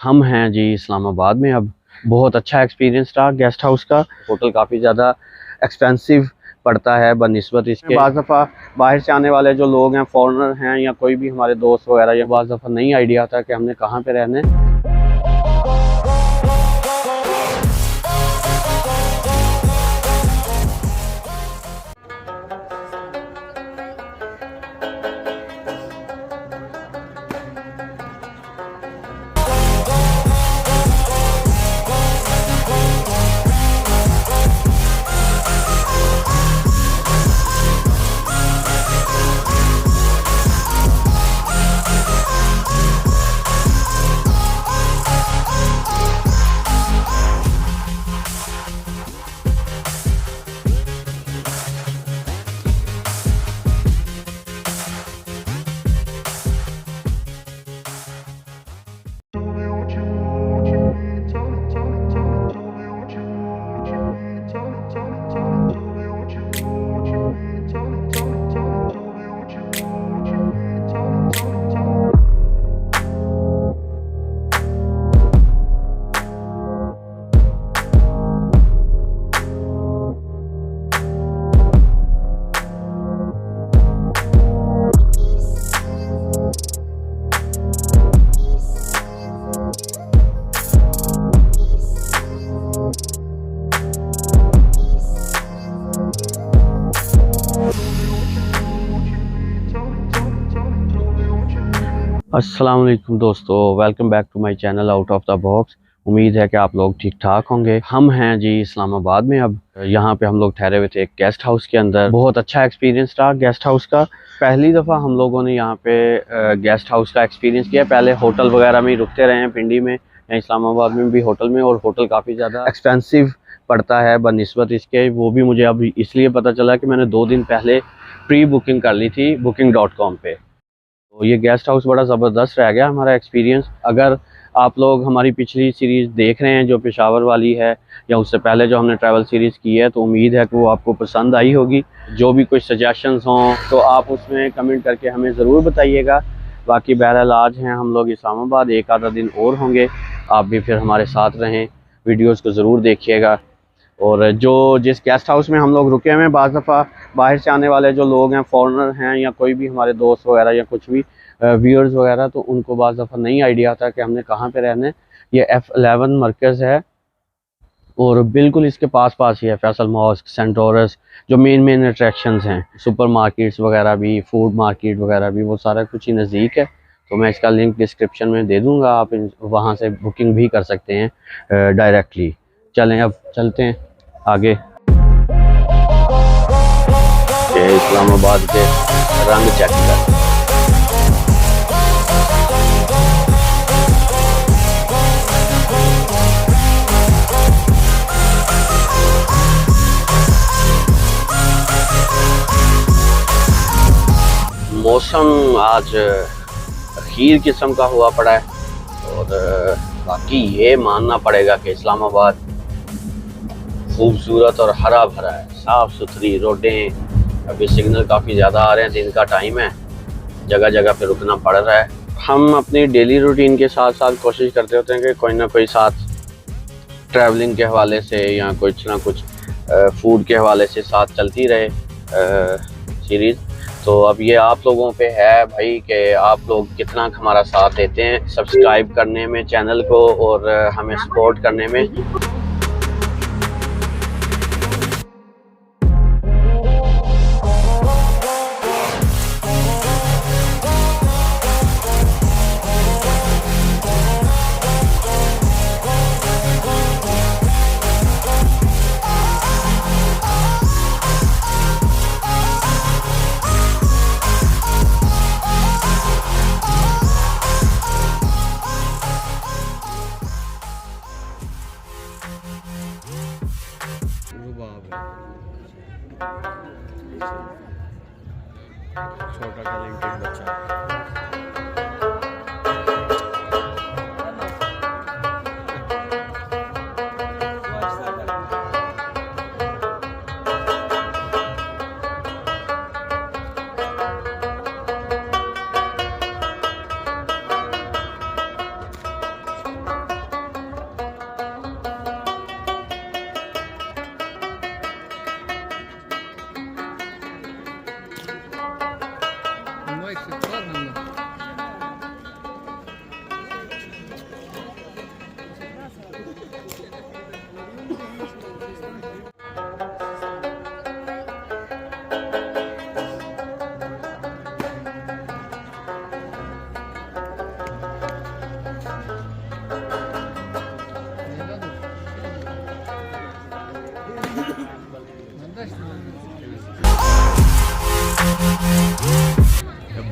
हम हैं जी इस्लामाबाद में। अब बहुत अच्छा एक्सपीरियंस रहा गेस्ट हाउस का। होटल काफ़ी ज़्यादा एक्सपेंसिव पड़ता है बनिस्बत इसके। बाज़ दफ़ा बाहर से आने वाले जो लोग हैं, फॉरेनर हैं या कोई भी हमारे दोस्त वगैरह, या बाज़ दफ़ा नहीं आइडिया था कि हमने कहाँ पे रहना है। अस्सलाम वालेकुम दोस्तों, welcome back to my channel out of the box. उम्मीद है कि आप लोग ठीक ठाक होंगे। हम हैं जी इस्लामाबाद में। अब यहाँ पे हम लोग ठहरे हुए थे एक गेस्ट हाउस के अंदर। बहुत अच्छा एक्सपीरियंस रहा गेस्ट हाउस का। पहली दफ़ा हम लोगों ने यहाँ पे गेस्ट हाउस का एक्सपीरियंस किया। पहले होटल वगैरह में ही रुकते रहे हैं, पिंडी में या इस्लामाबाद में भी होटल में, और होटल काफ़ी ज़्यादा एक्सपेंसिव पड़ता है बनिस्बत इसके। वो भी मुझे अब इसलिए पता चला कि मैंने 2 दिन पहले प्री बुकिंग कर ली थी booking.com पे। तो ये गेस्ट हाउस बड़ा ज़बरदस्त रह गया हमारा एक्सपीरियंस। अगर आप लोग हमारी पिछली सीरीज़ देख रहे हैं जो पेशावर वाली है, या उससे पहले जो हमने ट्रैवल सीरीज़ की है, तो उम्मीद है कि वो आपको पसंद आई होगी। जो भी कुछ सजेशंस हों तो आप उसमें कमेंट करके हमें ज़रूर बताइएगा। बाकी बहरहाल आज हैं हम लोग इस्लामाबाद, एक आधा दिन और होंगे। आप भी फिर हमारे साथ रहें, वीडियोज़ को ज़रूर देखिएगा। और जिस गेस्ट हाउस में हम लोग रुके हुए हैं, बाज़ दफ़ा बाहर से आने वाले जो लोग हैं, फॉरेनर हैं या कोई भी हमारे दोस्त वगैरह या कुछ भी व्यूअर्स वगैरह, तो उनको बाज़ दफ़ा नहीं आइडिया था कि हमने कहाँ पे रहना है। ये F11 मरकज़ है और बिल्कुल इसके पास पास ही है फैसल मॉस्क, सेंटोरस, जो मेन अट्रैक्शंस हैं। सुपर मार्केट्स वगैरह भी, फूड मार्केट वगैरह भी, वो सारा कुछ ही नज़दीक है। तो मैं इसका लिंक डिस्क्रिप्शन में दे दूँगा, आप वहाँ से बुकिंग भी कर सकते हैं डायरेक्टली। चलें अब चलते हैं आगे। ये इस्लामाबाद के रंग चेक कर। मौसम आज अखीर किस्म का हुआ पड़ा है, और बाकी ये मानना पड़ेगा कि इस्लामाबाद खूबसूरत और हरा भरा है, साफ़ सुथरी रोडें। अभी सिग्नल काफ़ी ज़्यादा आ रहे हैं, दिन का टाइम है, जगह जगह पे रुकना पड़ रहा है। हम अपनी डेली रूटीन के साथ साथ कोशिश करते होते हैं कि कोई ना कोई साथ ट्रैवलिंग के हवाले से या कुछ ना कुछ फूड के हवाले से साथ चलती रहे सीरीज़। तो अब ये आप लोगों पे है भाई कि आप लोग कितना हमारा साथ देते हैं सब्सक्राइब करने में चैनल को, और हमें सपोर्ट करने में। छोटा टैलेंटेड बच्चा।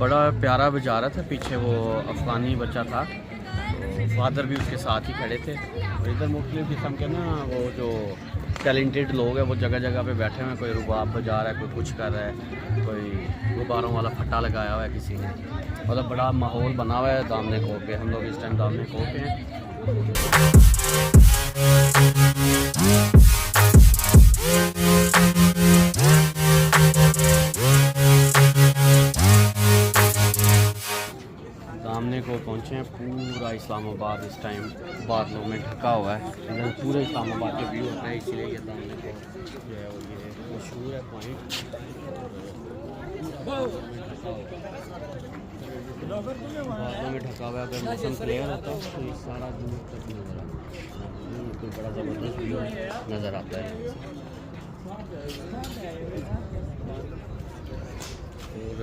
बड़ा प्यारा बाजार था। पीछे वो अफ़गानी बच्चा था, फादर भी उसके साथ ही खड़े थे। और इधर मुख्तलिफ किस्म के ना वो जो टैलेंटेड लोग हैं वो जगह जगह पे बैठे हुए हैं। कोई रुबाब बजा रहा है, कोई कुछ कर रहा है, कोई गुब्बारों वाला फट्टा लगाया हुआ है किसी ने। मतलब बड़ा माहौल बना हुआ है दामने को पे। हम लोग इस टाइम दामने को पे हैं। दामने को पहुँचे हैं। पूरा इस्लामाबाद इस टाइम बादलों में ढका हुआ है। इधर पूरे इस्लामाबाद के व्यू होता है, इसीलिए ये दामने को जो है वो ये मशहूर है पॉइंट। बादलों में ढका हुआ है। अगर मौसम क्लियर होता है तो ये सारा दूर तक नज़र आता है। कोई बड़ा ज़बरदस्त व्यू नज़र आता है। और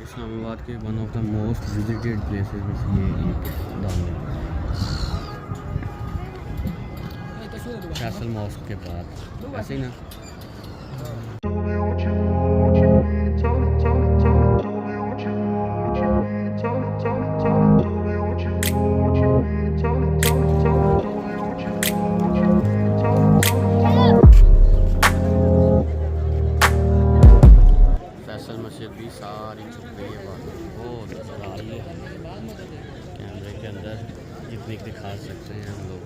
इस्लामाबाद के one of the most visited places में से ये एक दामने फैसल मॉस्क के पास, ऐसे ही ना। फैसल मस्जिद भी सारी छुप गई है, बहुत नज़र आ रही है। कैमरे के अंदर जितनी दिखा सकते हैं हम लोग,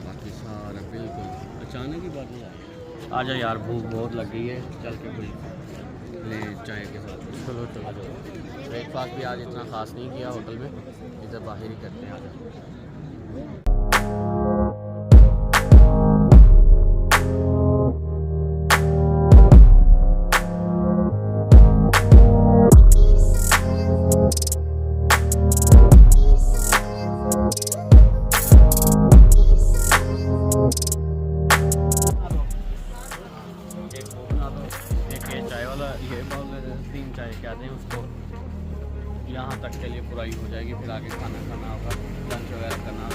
बाकी सारा बिल्कुल अचानक ही बादल आ जाए। यार भूख बहुत लग गई है, चल के कुछ ले चाय के साथ। चलो चलो जाओ। ब्रेकफास्ट भी आज इतना ख़ास नहीं किया होटल में, इधर बाहर ही करते हैं आज। चाय वाला ये बॉलर 3 चाय कहते हैं उसको। यहाँ तक के लिए पूरा ही हो जाएगी, फिर आगे खाना खाना होगा, लंच वगैरह करना होगा।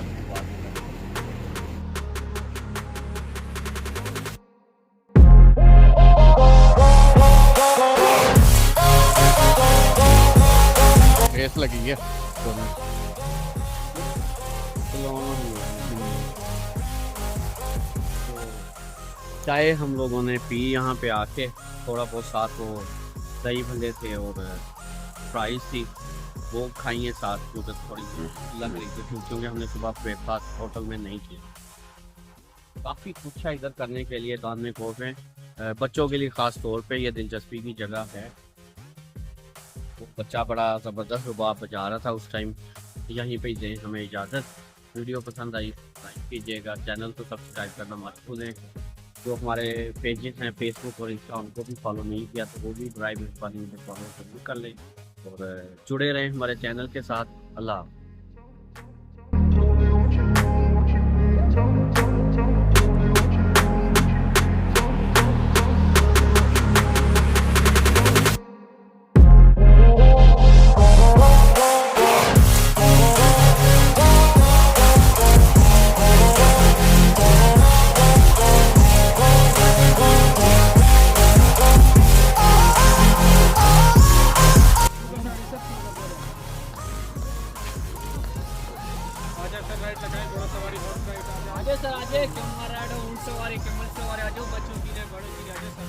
रेस लगी है चाय हम लोगों ने पी यहाँ पे आके। थोड़ा बहुत साथ वो दही भल्ले थे और फ्राइज थी, वो खाई है साथ, क्योंकि थोड़ी लग रही थी क्योंकि हमने सुबह ब्रेकफास्ट होटल में नहीं किया। काफ़ी कुछ है इधर करने के लिए दामने को पे। बच्चों के लिए ख़ास तौर पे ये दिलचस्पी की जगह है। वो बच्चा बड़ा ज़बरदस्त रुबाब बजा रहा था उस टाइम। यहीं पे दें हमें इजाज़त। वीडियो पसंद आई लाइक कीजिएगा, चैनल को सब्सक्राइब करना मत भूलें। जो हमारे पेजेस हैं फेसबुक और इंस्टा, उनको भी फॉलो नहीं किया तो वो भी ड्राइव फॉलो जरूर कर लें और जुड़े रहें हमारे चैनल के साथ। अल्लाह। आजो सर आजो, कैमल राइड, ऊंट सवारी, कैमल सवारी आजो, बच्चों के लिए बड़ों के लिए आजो सर।